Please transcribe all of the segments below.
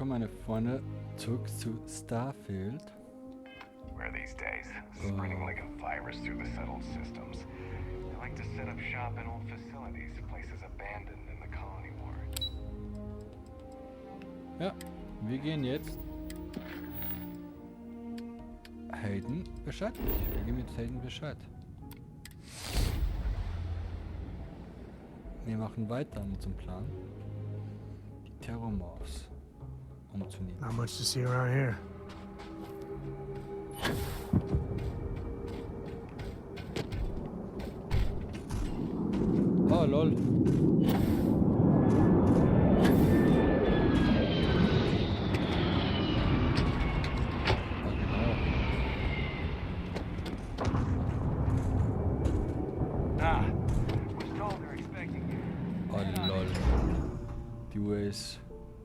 willkommen meine Freunde zurück zu Starfield. Where these days, spreading like a virus through the settled systems. They like to set up shop in old facilities, places abandoned in the colony war. Ja, wir gehen jetzt Hayden Bescheid. Wir geben jetzt Hayden Bescheid. Wir machen weiter mit unserem Plan. Terrormorphs umzunehmen. Not much to see around here. Oh lol.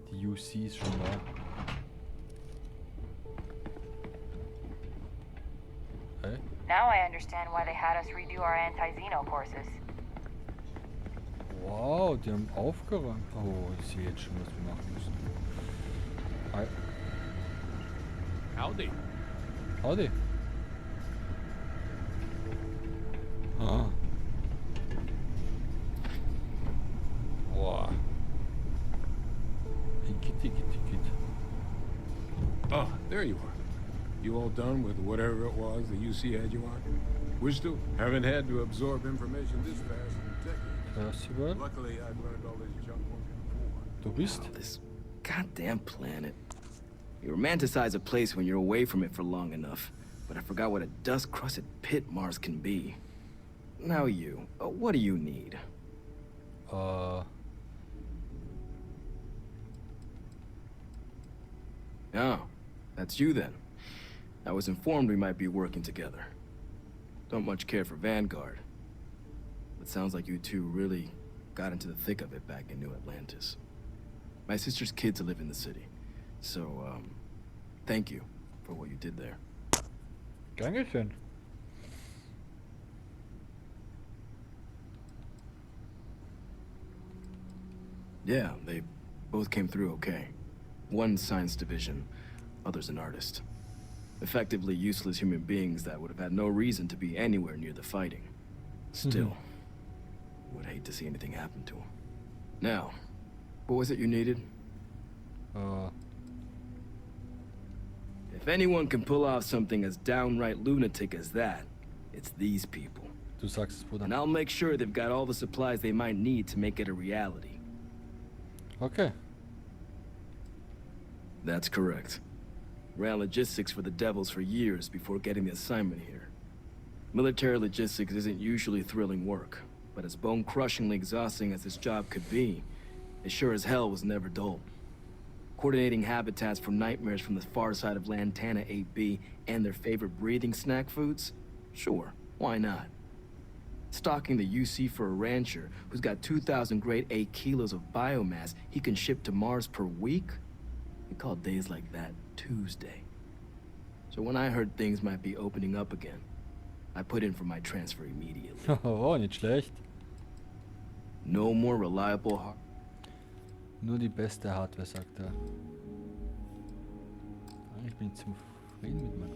Die UC ist schon da. Hey? Now I understand why they had us redo our anti-Xeno courses. Wow, die haben aufgeräumt. Oh, ich sehe jetzt schon, was wir machen müssen. Hi. Howdy. Howdy. Ah. Boah. Oh, there you are. You all done with whatever it was the UC had you on? We're still haven't had to absorb information this fast in decades. Luckily, I've learned all this junk before. Du bist? Oh, this goddamn planet. You romanticize a place when you're away from it for long enough, but I forgot what a dust-crusted pit Mars can be. Now you, what do you need? Oh, that's you then. I was informed we might be working together. Don't much care for Vanguard. But sounds like you two really got into the thick of it back in New Atlantis. My sister's kids live in the city. So, thank you for what you did there. Dankeschön. Yeah, they both came through okay. One science division, other's an artist. Effectively useless human beings that would have had no reason to be anywhere near the fighting. Still, would hate to see anything happen to them. Now, what was it you needed? If anyone can pull off something as downright lunatic as that, it's these people. Du sagst es, Bruder. And I'll make sure they've got all the supplies they might need to make it a reality. Okay. That's correct. Ran logistics for the Devils for years before getting the assignment here. Military logistics isn't usually thrilling work, but as bone-crushingly exhausting as this job could be, it sure as hell was never dull. Coordinating habitats for nightmares from the far side of Lantana 8B and their favorite breathing snack foods? Sure, why not? Stocking the UC for a rancher who's got 2,000 grade A kilos of biomass he can ship to Mars per week? We call days like that Tuesday. So when I heard things might be opening up again, I put in for my transfer immediately. Oh, nicht schlecht. No more reliable Nur die beste Hardware, sagt er. Ich bin zufrieden mit meiner.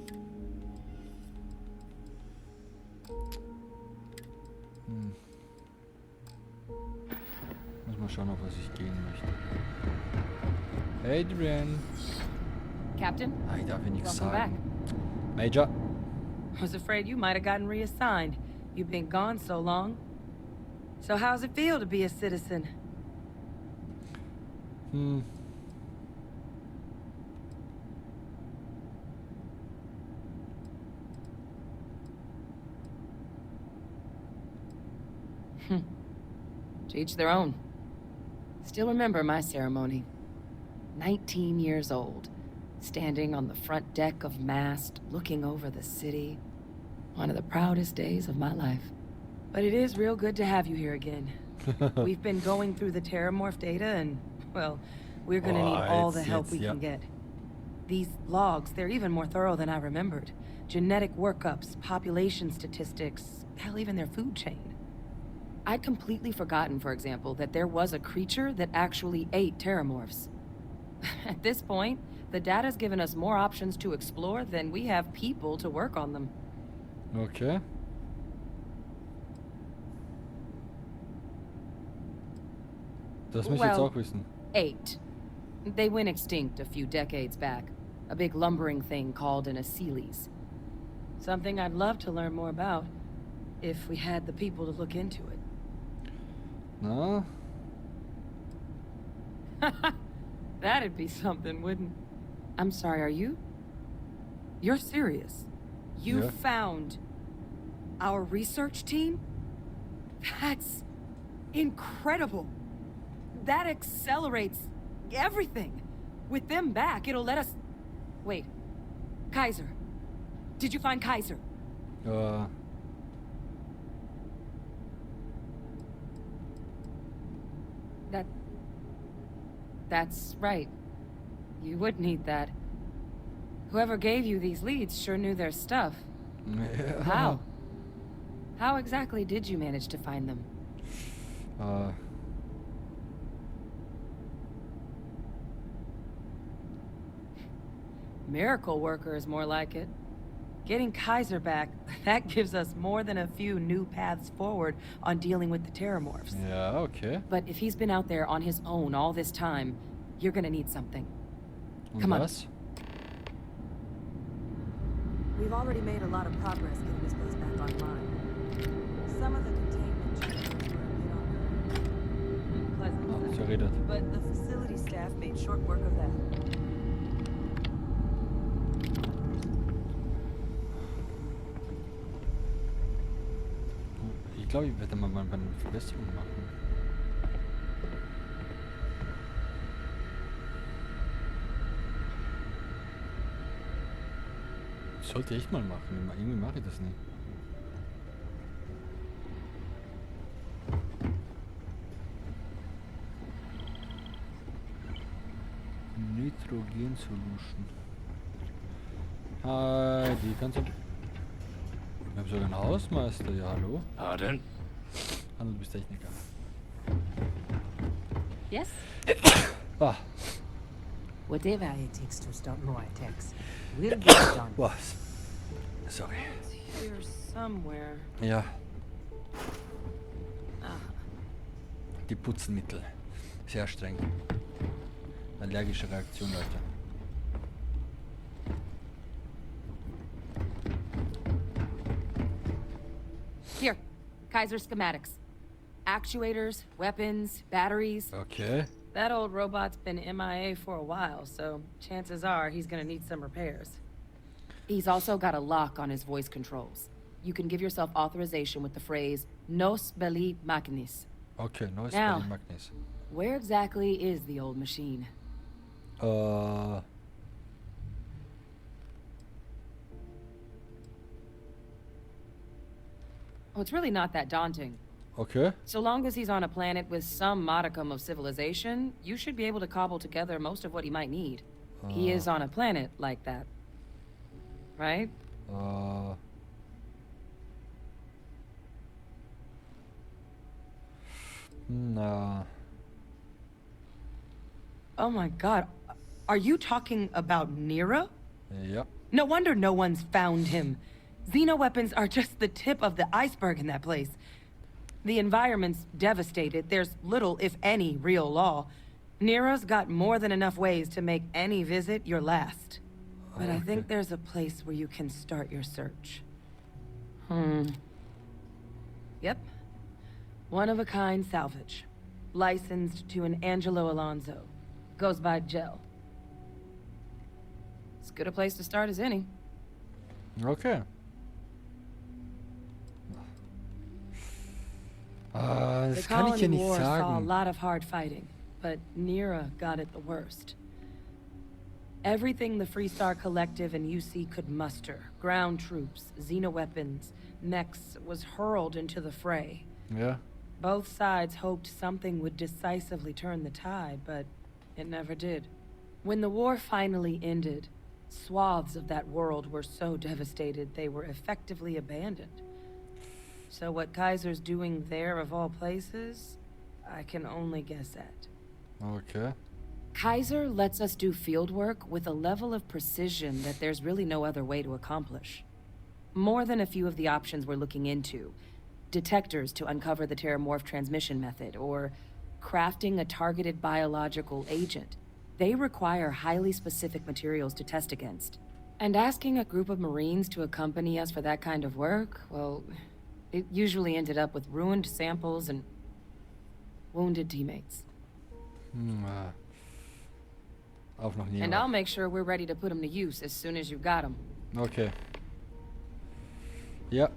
Muss mal schauen, auf was ich gehen möchte. Adrian. Captain? Ich darf hier nichts Welcome sagen. Major. I was afraid you might have gotten reassigned. You've been gone so long. So how's it feel to be a citizen? To each their own. Still remember my ceremony. 19 years old, standing on the front deck of Mast, looking over the city. One of the proudest days of my life. But it is real good to have you here again. We've been going through the Terramorph data and, well, we're gonna need all the help we can get. These logs, they're even more thorough than I remembered. Genetic workups, population statistics, hell, even their food chain. I'd completely forgotten, for example, that there was a creature that actually ate Terramorphs. At this point, the data's given us more options to explore than we have people to work on them. Okay. Das muss ich jetzt auch wissen. 8. They went extinct a few decades back. A big lumbering thing called an Achilles. Something I'd love to learn more about, if we had the people to look into it. Na? That'd be something, wouldn't... I'm sorry, are you? You're serious? You Yeah. found our research team? That's incredible. That accelerates everything. With them back, it'll let us... Wait. Kaiser. Did you find Kaiser? That's right. You would need that. Whoever gave you these leads sure knew their stuff. Ja. How? How exactly did you manage to find them? Miracle worker is more like it. Getting Kaiser back, that gives us more than a few new paths forward on dealing with the terramorphs. Ja, okay. But if he's been out there on his own all this time, you're gonna need something. Und Come on. was? We've already made a lot of progress getting this place back online. Some of the containment changes were a bit Ah, sie redet. unpleasant, but the facility staff made short work of that. Ich glaube, ich werde mal eine Verbesserung machen. Sollte ich mal machen. Irgendwie mache ich das nicht. Nitrogen Solution. Hi, die kannst du... Wir haben sogar einen Hausmeister, ja hallo? Pardon? Hallo, du bist Techniker. Yes? Ah, Whatever it takes to stop more attacks, we'll get it done. was? Sorry. It's here somewhere. Ja, Ah, die Putzmittel. Sehr streng. Allergische Reaktion, Leute. here. Kaiser schematics. Actuators, weapons, batteries. Okay. That old robot's been MIA for a while, so chances are he's gonna need some repairs. He's also got a lock on his voice controls. You can give yourself authorization with the phrase "Nos belli machinis." Okay, neues Now. Berlin Magnes. Where exactly is the old machine? Oh, it's really not that daunting. Okay. So long as he's on a planet with some modicum of civilization, you should be able to cobble together most of what he might need. He is on a planet like that. Right? Na. Oh my god. Are you talking about Nero? Ja. No wonder no one's found him. Xenoweapons are just the tip of the iceberg in that place. The environment's devastated. There's little, if any, real law. Nero's got more than enough ways to make any visit your last. But I think there's a place where you can start your search. Yep. One-of-a-kind salvage. Licensed to an Angelo Alonso. Goes by Gel. As good a place to start as any. Okay. Das The kann ich Colony ja nicht War saw a sagen. lot of hard fighting, but Nera got it the worst. Everything the Freestar Collective and UC could muster, ground troops, xenoweapons, mechs, was hurled into the fray. Ja. Both sides hoped something would decisively turn the tide, but it never did. When the war finally ended, swaths of that world were so devastated they were effectively abandoned. So what Kaiser's doing there of all places, I can only guess at. Okay. Kaiser lets us do field work with a level of precision that there's really no other way to accomplish. More than a few of the options we're looking into. Detectors to uncover the terramorph transmission method, or crafting a targeted biological agent. They require highly specific materials to test against. And asking a group of Marines to accompany us for that kind of work, well, it usually ended up with ruined samples and wounded teammates. Auch noch nie. And I'll make sure we're ready to put them to use as soon as you've got them. Okay. Ja,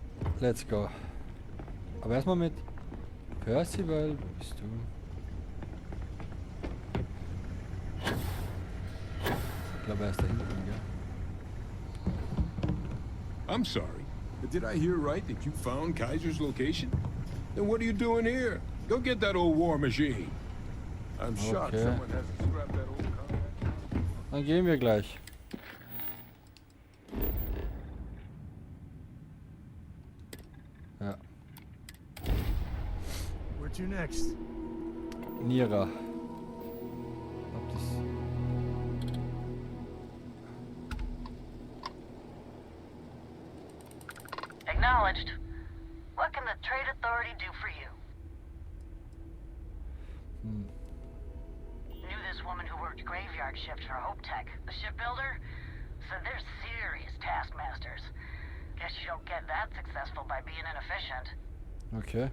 let's go. Aber erstmal mit Percival. Wo bist du? Ich glaube, er ist da hinten, gell? I'm sorry, but did I hear right that you found Kaiser's location? Then what are you doing here? Go get that old war machine. I'm shocked Okay. someone hasn't scrapped that old combat. Dann gehen wir gleich. Ja. Where to next? Nira. Ob das... Acknowledged. What can the Trade Authority do for you? Knew this woman who worked graveyard shifts for Hope Tech, the shipbuilder. Said they're serious taskmasters. Guess you don't get that successful by being inefficient. Okay.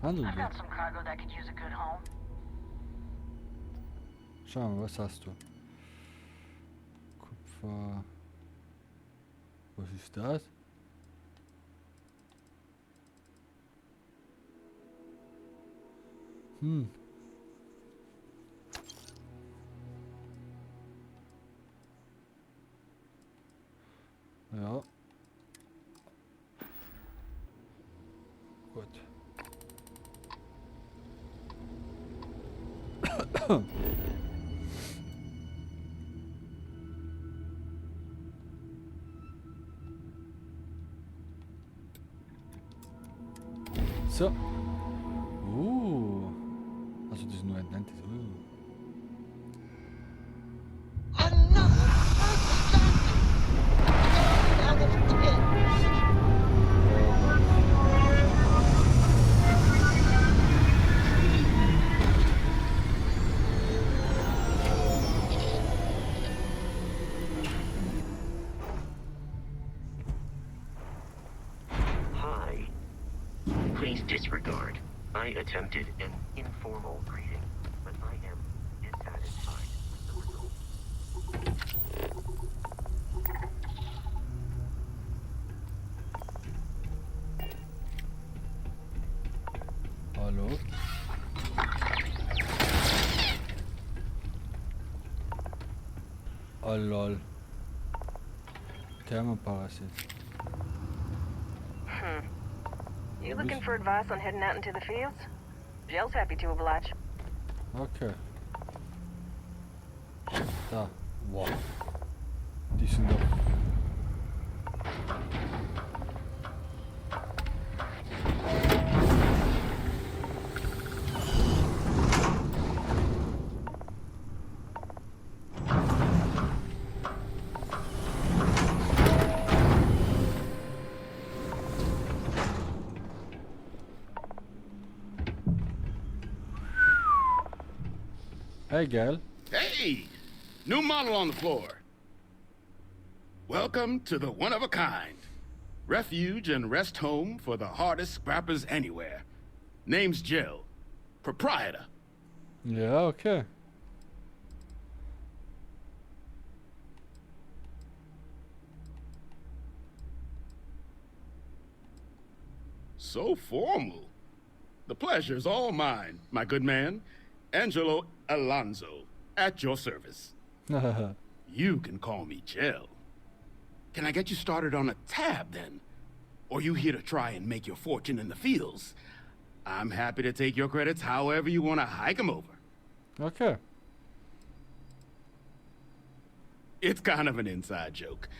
Handeln I've wir. got some cargo that could use a good home. Schauen wir, was hast du? Kupfer. Was ist das? Ja. Gut. So. Also das ist nur ein Nantes. Hi. Please disregard. I attempted an informal greeting, but I am dissatisfied with the result. Hallo? Oh lol. Thermoparasit. You looking for advice on heading out into the fields? Jill's happy to oblige. Okay. Da. Wow. Die sind doch... Hey, gal. Hey! New model on the floor. Welcome to the one-of-a-kind. Refuge and rest home for the hardest scrappers anywhere. Name's Jill. Proprietor. Ja, okay. So formal. The pleasure's all mine, my good man. Angelo Alonso, at your service. You can call me Jill. Can I get you started on a tab, then? Or you here to try and make your fortune in the fields? I'm happy to take your credits however you want to hike them over. Okay. It's kind of an inside joke.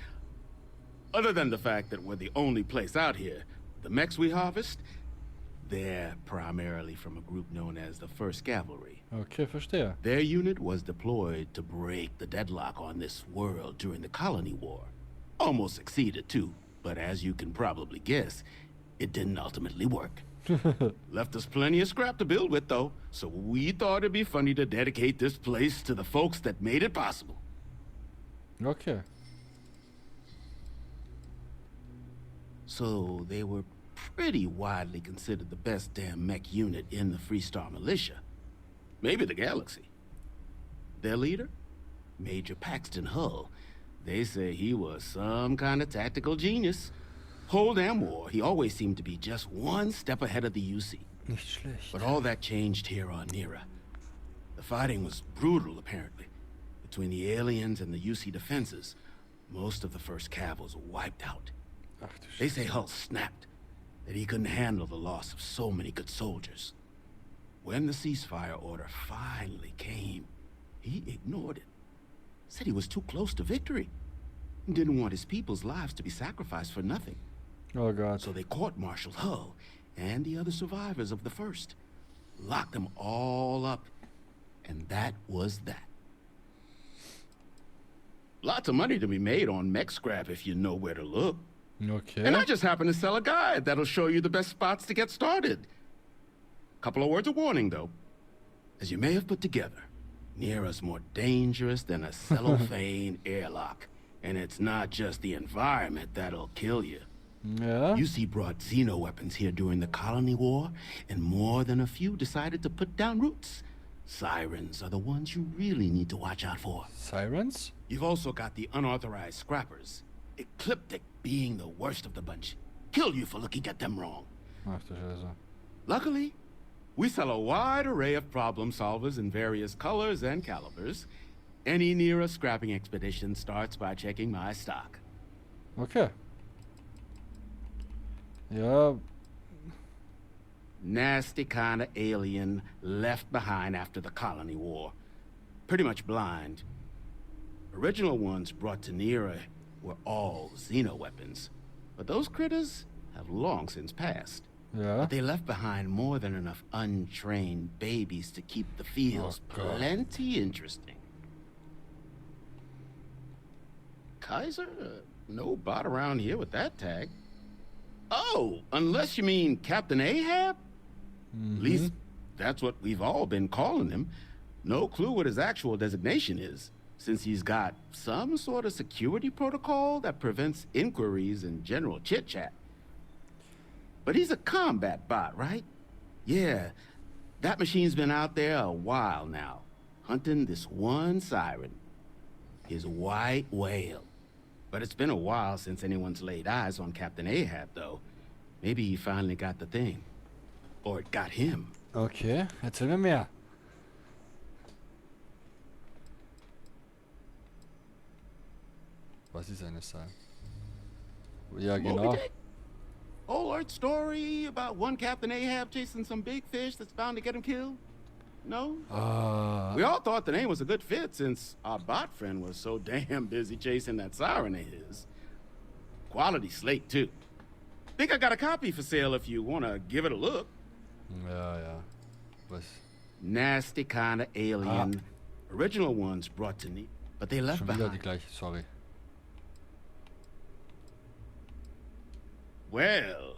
Other than the fact that we're the only place out here, the mechs we harvest, They're primarily from a group known as the 1st Cavalry. Okay, verstehe. Their unit was deployed to break the deadlock on this world during the Colony War. Almost succeeded too, but as you can probably guess, it didn't ultimately work. Left us plenty of scrap to build with though, so we thought it'd be funny to dedicate this place to the folks that made it possible. Okay. So they were pretty widely considered the best damn mech unit in the Freestar Militia. Maybe the galaxy. Their leader? Major Paxton Hull. They say he was some kind of tactical genius. Whole damn war, he always seemed to be just one step ahead of the UC. Nicht schlecht. But all that changed here on Nera. The fighting was brutal, apparently. Between the aliens and the UC defenses, most of the 1st Cav was wiped out. Ach, du They say Hull snapped, that he couldn't handle the loss of so many good soldiers. When the ceasefire order finally came, he ignored it. Said he was too close to victory. And didn't want his people's lives to be sacrificed for nothing. Oh god. So they court-martialed Hull and the other survivors of the 1st. Locked them all up. And that was that. Lots of money to be made on mech scrap if you know where to look. Okay. And I just happen to sell a guide that'll show you the best spots to get started. Couple of words of warning, though. As you may have put together, Nera's more dangerous than a cellophane airlock. And it's not just the environment that'll kill you. Yeah. UC brought xeno weapons here during the Colony War, and more than a few decided to put down roots. Sirens are the ones you really need to watch out for. Sirens? You've also got the unauthorized scrappers. Ecliptic being the worst of the bunch. Kill you for looking at them wrong. Ach du Scheiße. Luckily, we sell a wide array of problem solvers in various colors and calibers. Any Nera scrapping expedition starts by checking my stock. Okay. Ja. Nasty kind of alien left behind after the Colony War. Pretty much blind. Original ones brought to Nera were all xeno weapons. But those critters have long since passed. Ja. But they left behind more than enough untrained babies to keep the fields plenty interesting. Kaiser? No bot around here with that tag. Oh, unless you mean Captain Ahab? At least that's what we've all been calling him. No clue what his actual designation is, since he's got some sort of security protocol that prevents inquiries and general chit-chat. But he's a combat bot, right? Yeah, that machine's been out there a while now, hunting this one siren, his white whale. But it's been a while since anyone's laid eyes on Captain Ahab, though. Maybe he finally got the thing. Or it got him. Okay, erzähl mir mehr. Was ist eine Zahl? Ja, genau. Old Earth story about one Captain Ahab chasing some big fish that's bound to get him killed? No? We all thought the name was a good fit since our bot friend was so damn busy chasing that siren of his. Quality slate, too. Think I got a copy for sale if you want to give it a look. Ja, ja. Was? Nasty kind of alien. Original ones brought to me, but they left Schon wieder behind. die gleiche, sorry. Well,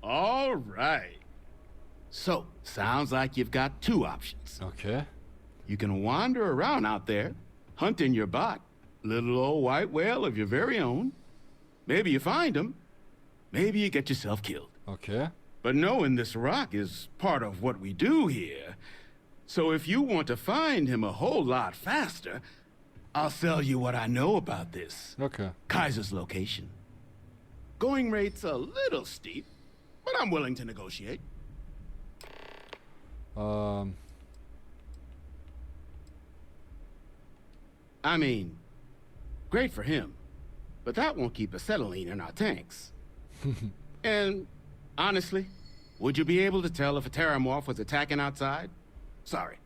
all right. So, sounds like you've got two options. Okay. You can wander around out there, hunting your bot, little old white whale of your very own. Maybe you find him. Maybe you get yourself killed. Okay. But knowing this rock is part of what we do here. So if you want to find him a whole lot faster, I'll sell you what I know about this. Okay. Kaiser's location. Going rate's a little steep, but I'm willing to negotiate. I mean, great for him, but that won't keep acetylene in our tanks. And honestly, would you be able to tell if a terramorph was attacking outside? Sorry.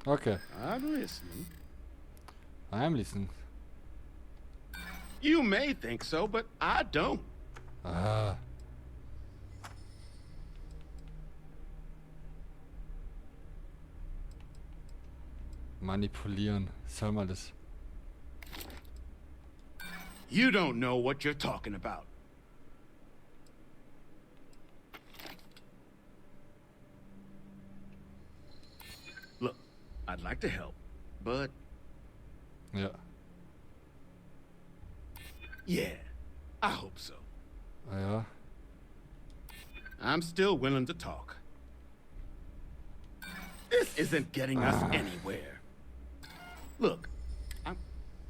Okay. I'm listening. I am listening. You may think so, but I don't. Manipulieren. Soll man das? You don't know what you're talking about. Look, I'd like to help, but... Ja. Yeah, I hope so. Ja. I'm still willing to talk. This isn't getting us anywhere. Look,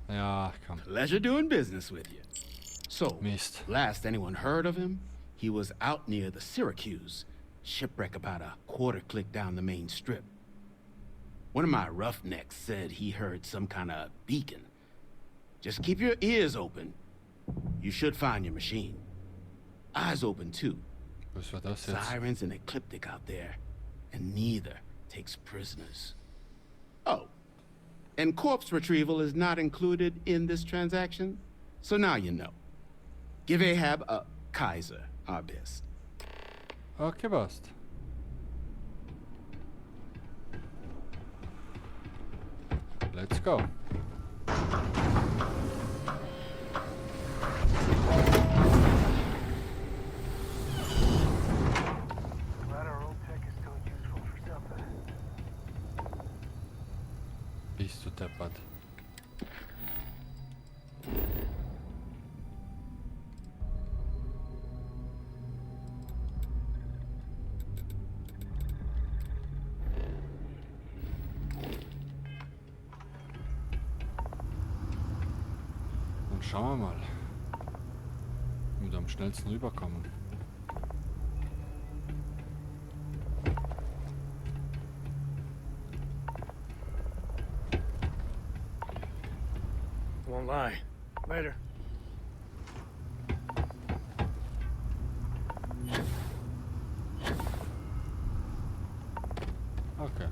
Ja, komm. pleasure doing business with you. So, Mist. last anyone heard of him, he was out near the Syracuse, shipwreck about a quarter click down the main strip. One of my roughnecks said he heard some kind of beacon. Just keep your ears open. You should find your machine. Eyes open too. Was war das jetzt? Sirens and ecliptic out there, and neither takes prisoners. Oh, and corpse retrieval is not included in this transaction, so now you know. Give Ahab a Kaiser our best. Okay, passt. Let's go. Bist du deppert? Dann schauen wir mal, wie wir am schnellsten rüberkommen. Won't lie. Later. Okay.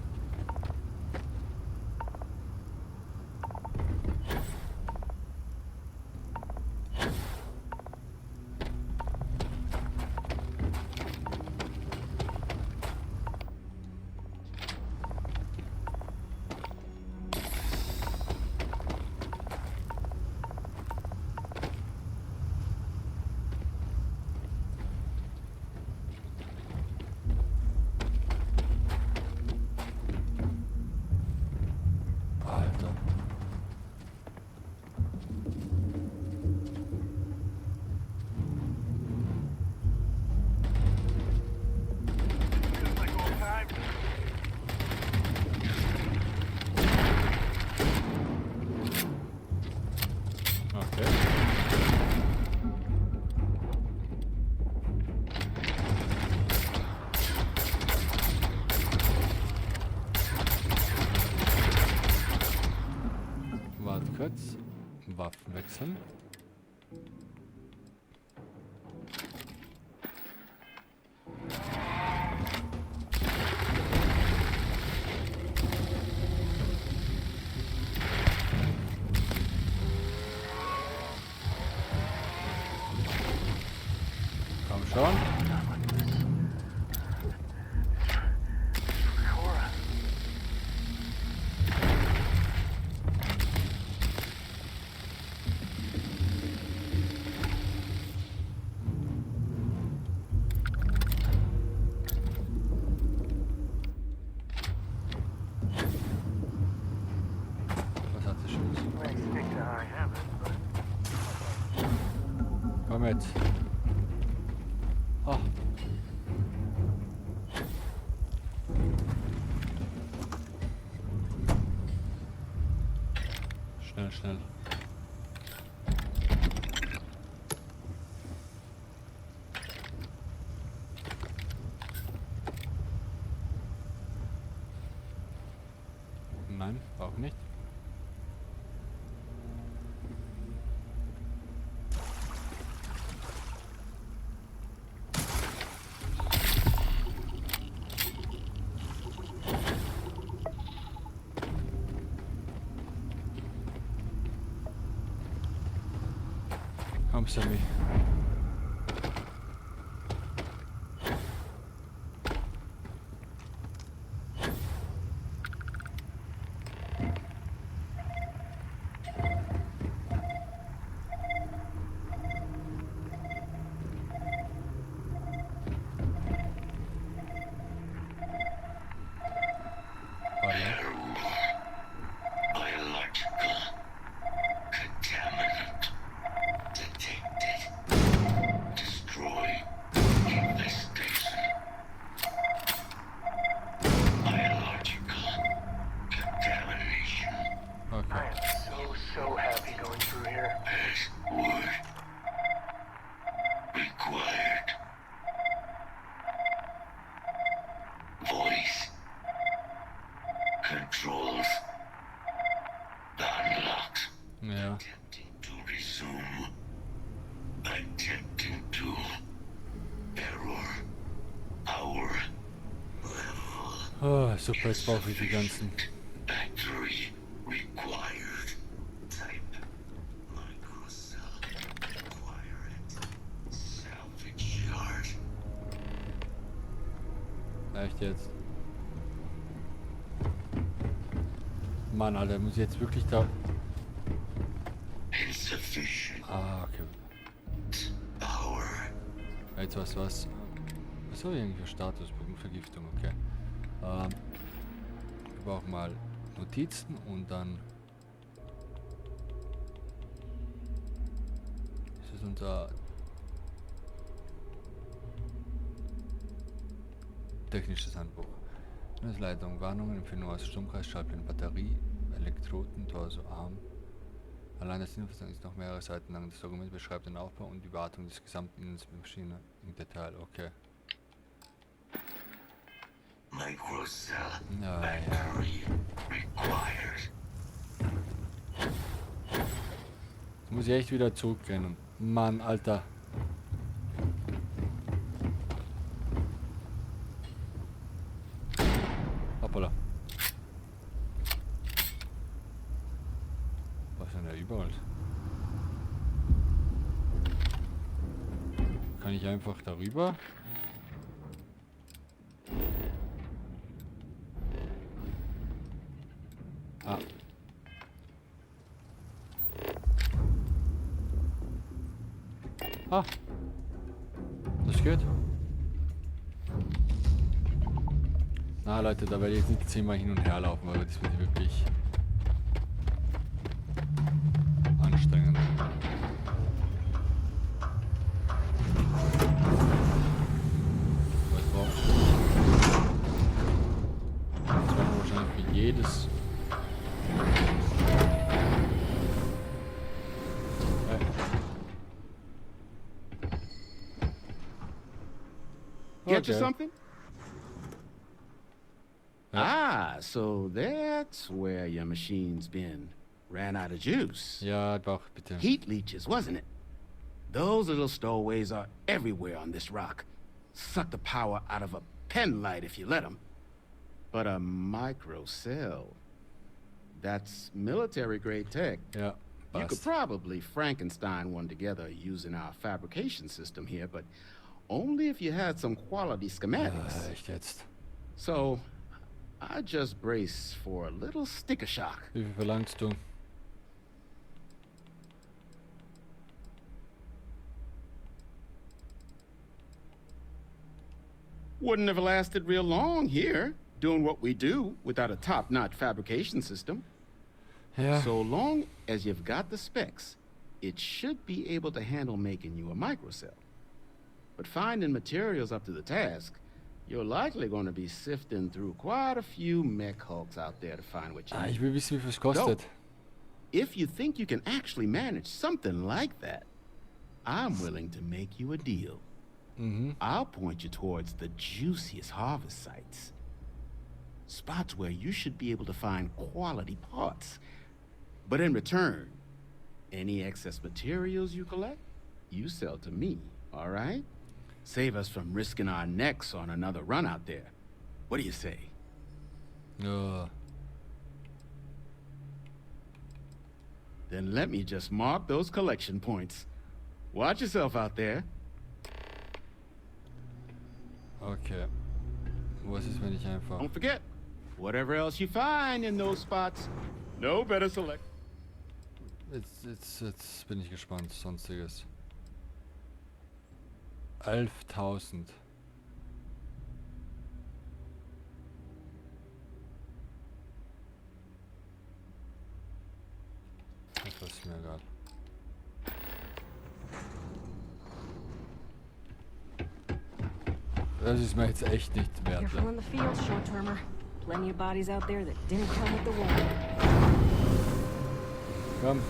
Alter. Okay. Warte kurz. Waffen wechseln. Komm schon. Was hat sie schon? Komm jetzt. Ah. Schnell, schnell. Nein, auch nicht. Komm, Sammy. Ja. Oh, super, jetzt brauche ich die ganzen. Echt jetzt? Mann, Alter, muss ich jetzt wirklich da... Ah, okay. Jetzt was? Was habe ich eigentlich für Statuspunkt? Vergiftung, okay. Wir brauchen mal Notizen und dann... Das ist unser... Technisches Handbuch. Leitung, Warnungen, Empfehlung aus Stromkreis, Schaltplan, Batterie, Elektroden, Torso, Arm. Allein das Infos ist noch mehrere Seiten lang. Das Dokument beschreibt den Aufbau und die Wartung des gesamten Innens der Maschine im Detail. Okay. Ja, ja. Jetzt muss ich echt wieder zurückrennen. Mann, Alter. Hoppala. Was ist denn da überall? Kann ich einfach darüber? Ah. Ah. Das geht. Na Leute, da werde ich jetzt nicht 10-mal hin und her laufen, weil das wird wirklich anstrengend. Was braucht das war wahrscheinlich für jedes. Get you Okay. something? Ah, so that's where your machine's been. Ran out of juice. Ja, doch, bitte. Heat leeches, wasn't it? Those little stowaways are everywhere on this rock. Suck the power out of a pen light if you let them. But a micro cell, that's military-grade tech. Ja, You could passt. probably Frankenstein one together using our fabrication system here, but only if you had some quality schematics. Echt jetzt. So, I just brace for a little sticker shock. Wie viel verlangst du? Wouldn't have lasted real long here, doing what we do without a top-notch fabrication system. Ja. So long as you've got the specs, it should be able to handle making you a microcell. But finding materials up to the task, you're likely going to be sifting through quite a few mech hulks out there to find what you Ah, need. ich will wissen, wie viel es kostet. If you think you can actually manage something like that, I'm willing to make you a deal. I'll point you towards the juiciest harvest sites. Spots where you should be able to find quality parts. But in return, any excess materials you collect, you sell to me, all right? Save us from risking our necks on another run out there. What do you say? Ja. Then let me just mark those collection points. Watch yourself out there. Okay. Was ist, wenn ich einfach... Don't forget, whatever else you find in those spots, no better select. Jetzt bin ich gespannt. Sonstiges. 11.000. Das ist mir egal. Das ist mir jetzt echt nicht wert. Careful in the field, short-termer. Plenty of bodies out there that didn't come with the war. Komm.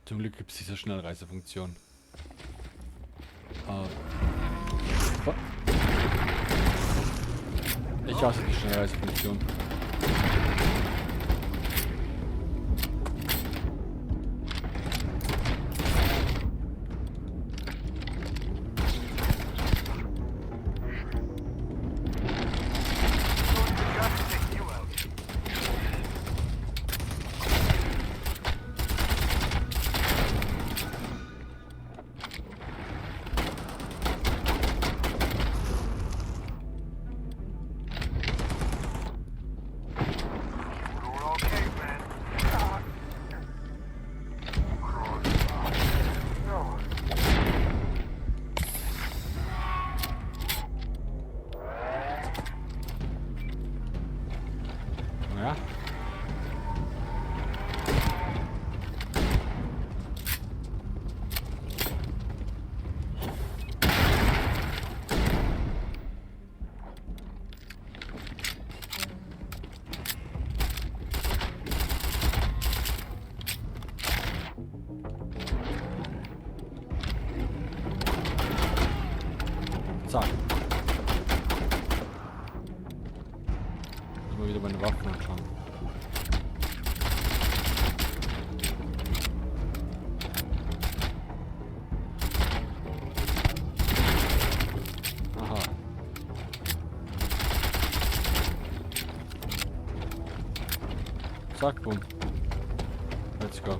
Zum Glück gibt es diese Schnellreisefunktion. Ich hasse die Schnellreisefunktion. Ja. Zack. Mal wieder meine Waffen anschauen. Aha. Zack, boom. Let's go.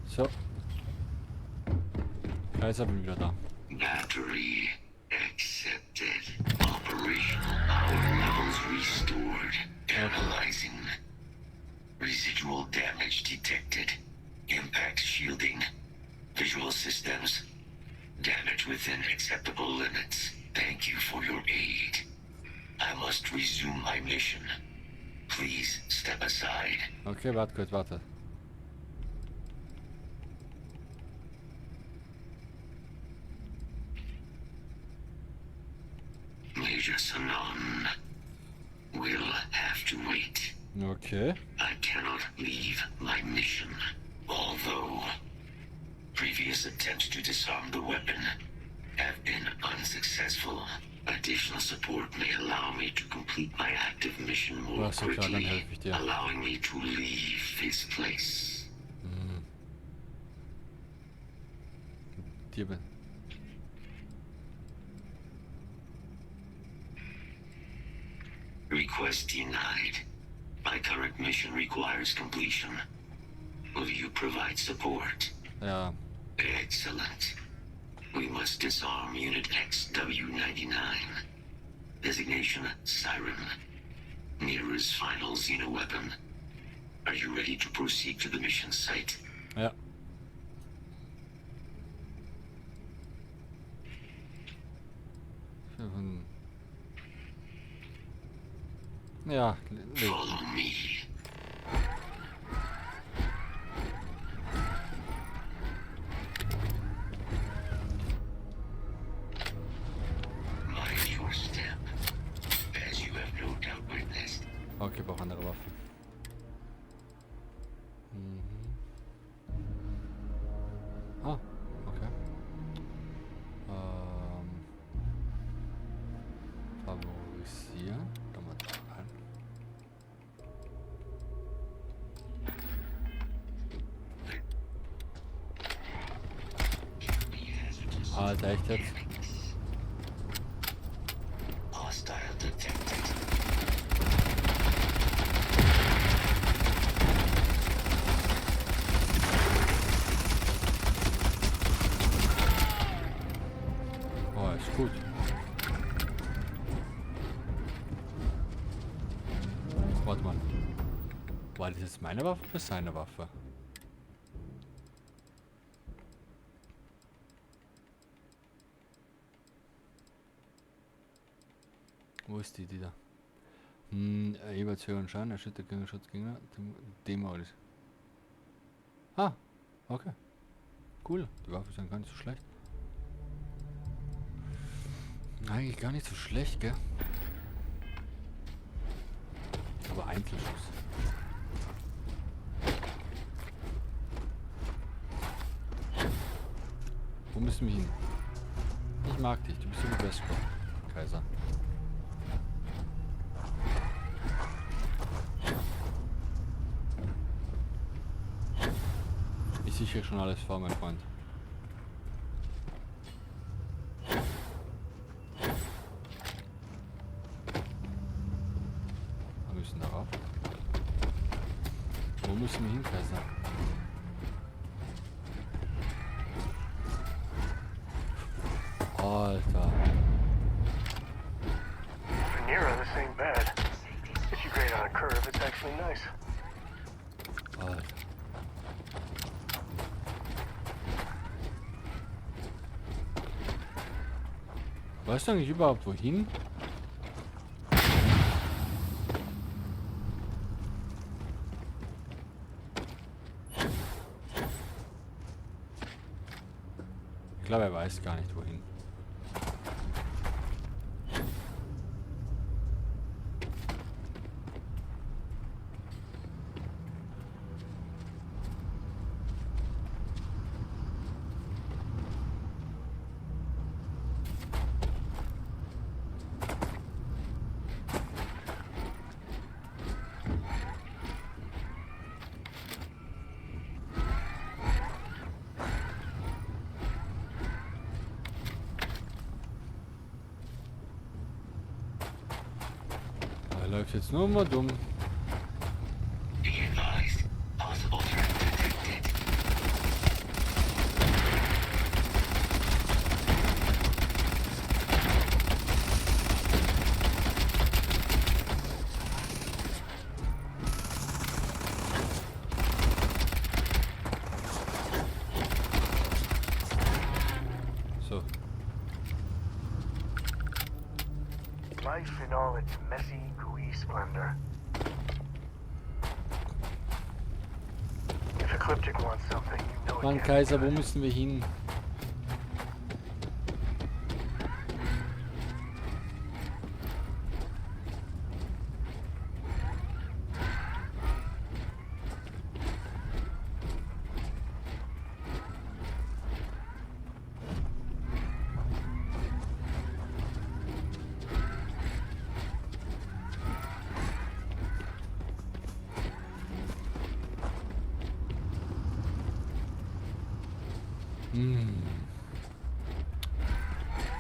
So. Kaiser, bin wieder da. Battery accepted. Operational power levels restored. Analyzing. Residual damage detected. Impact shielding. Visual systems. Damage within acceptable limits. Thank you for your aid. I must resume my mission. Please step aside. Okay, warte kurz, warte. Major Sanon will have to wait. Okay. I cannot leave my mission. Although previous attempts to disarm the weapon have been unsuccessful, additional support may allow me to complete my active mission more quickly, allowing me to leave this place. Request denied. My current mission requires completion. Will you provide support? Yeah. Excellent. We must disarm Unit XW-99. Designation Siren. Nearest final Xeno weapon. Are you ready to proceed to the mission site? Ja. Ja, follow me. Mind your step, as you have no doubt witnessed. Okay, brauche andere Waffen. Ah, okay. Favorisieren. Nochmal rein. Alter, echt jetzt? Hostile detected. Oh, ist gut. Warte mal. War das jetzt meine Waffe oder seine Waffe? Wo ist die da? Jeweils höheren Schaden, erschüttert gegen Schutzgegner, demolisch. Ah, okay. Cool. Die Waffe ist dann gar nicht so schlecht. Eigentlich gar nicht so schlecht, gell? Aber Einzelschuss. Wo müssen wir hin? Ich mag dich, du bist so der Beste, Kaiser. Ich sichere schon alles vor, mein Freund. Wir müssen darauf. Wo müssen wir hin, Kaiser? Alter. Venera, this ain't bad. If you grade on a curve, it's actually nice. Alter. Weißt du eigentlich überhaupt wohin? Ich glaube, er weiß gar nicht wohin. Er läuft jetzt nur mal dumm. So. Life in all its messy, gooey splendor. If Ecliptic wants something, you know it Mann, can't Kaiser, be wo good. müssen wir hin?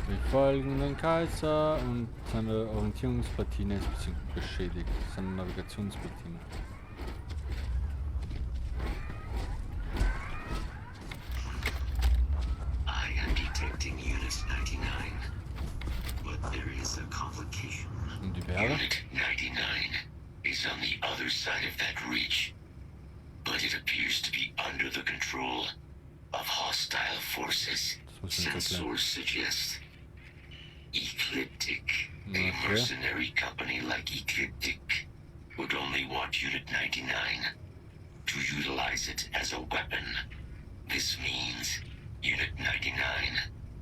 Wir folgen den Kaiser und seine Orientierungsplatine ist ein bisschen beschädigt. Seine Navigationsplatine. I am detecting Unit 99, but there is a complication. Und die Berge? Unit 99 is on the other side of that reach, but it appears to be under the control of hostile forces. Sensors suggest Ecliptic, a mercenary company like Ecliptic, would only want Unit 99 to utilize it as a weapon. This means Unit 99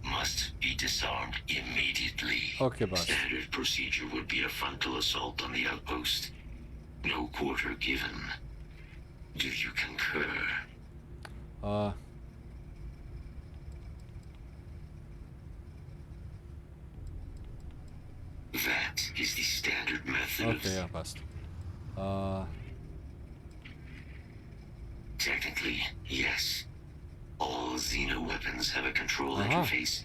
must be disarmed immediately. Okay, boss. Standard procedure would be a frontal assault on the outpost. No quarter given. Do you concur? That is the standard method. Okay, ja, passt. Technically, yes. All Xeno weapons have a control interface,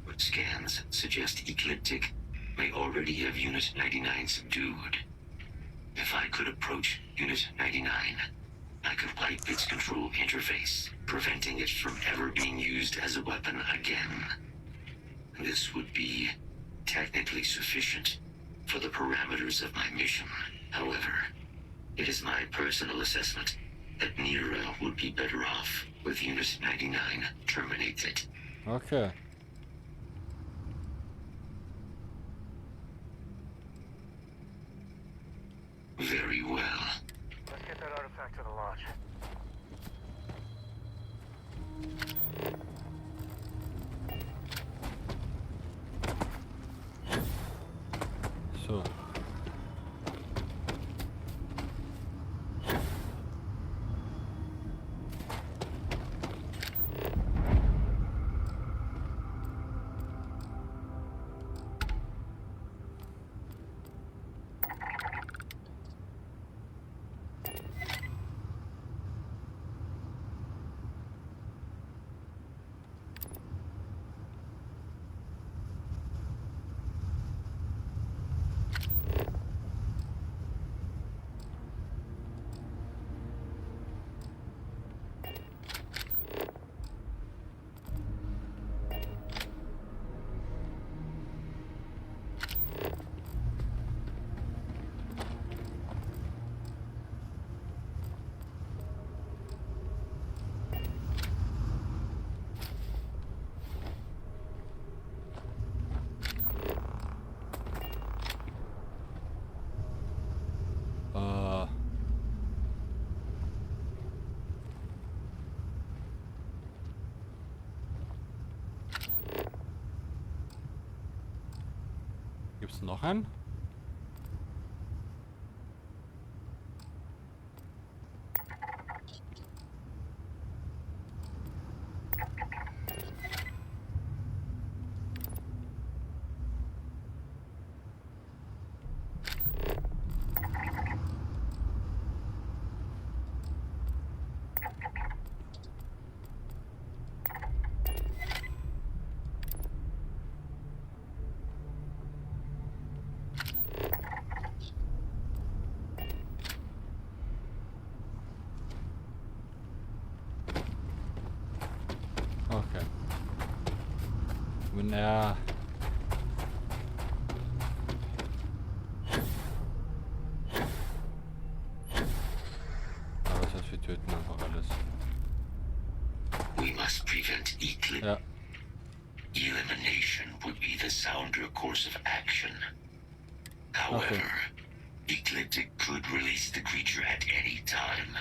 but scans suggest Ecliptic may already have Unit 99 subdued. If I could approach Unit 99, I could wipe its control interface, preventing it from ever being used as a weapon again. This would be technically sufficient for the parameters of my mission. However, it is my personal assessment that Nero would be better off with Unit 99 terminated. Okay. Very well. Let's get that artifact to the lodge. Was? Noch ein? Okay. Ja. Aber das heißt, wir töten einfach alles. We must prevent eclipse. Ja. Elimination would be the sounder course of action. However, Ecliptic could release the creature at any time.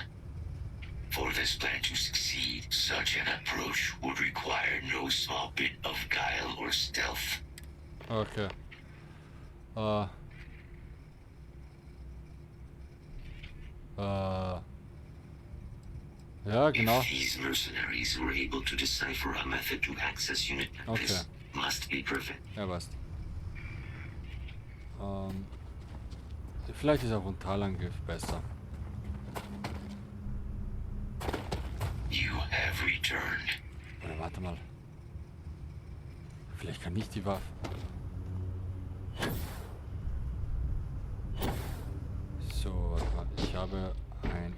For this plan to succeed, such an approach would require no small bit of guile or stealth. Okay. Ja, genau. If these mercenaries were able to decipher a method to access unit, this must be perfect. Ja, passt. Vielleicht ist auch ein Talangriff besser. You have returned. Oder warte mal. Vielleicht kann ich die Waffe. So, warte mal. Ich habe ein...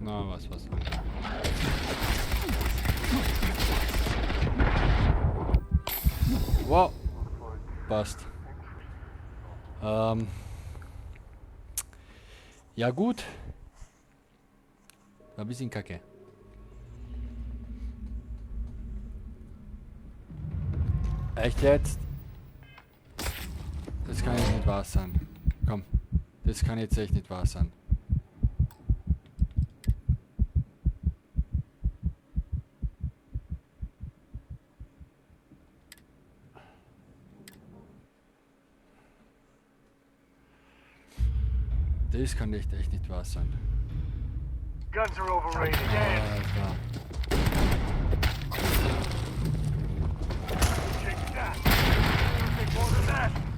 Na, was. Wow. Passt. Ja gut. Ein bisschen kacke. Echt jetzt? Das kann jetzt nicht wahr sein. Komm. Das kann jetzt echt nicht wahr sein. Das kann echt nicht wahr sein. Guns are overrated. Alter.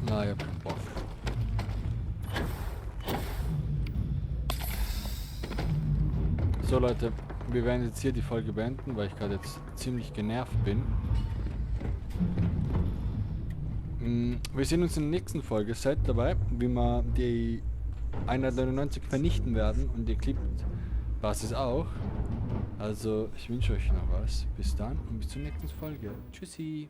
Na, ich hab keinen Bock. So Leute, wir werden jetzt hier die Folge beenden, weil ich gerade jetzt ziemlich genervt bin. Wir sehen uns in der nächsten Folge. Seid dabei, wie wir die 199 vernichten werden und die Clip-Basis auch. Also ich wünsche euch noch was. Bis dann und bis zur nächsten Folge. Tschüssi.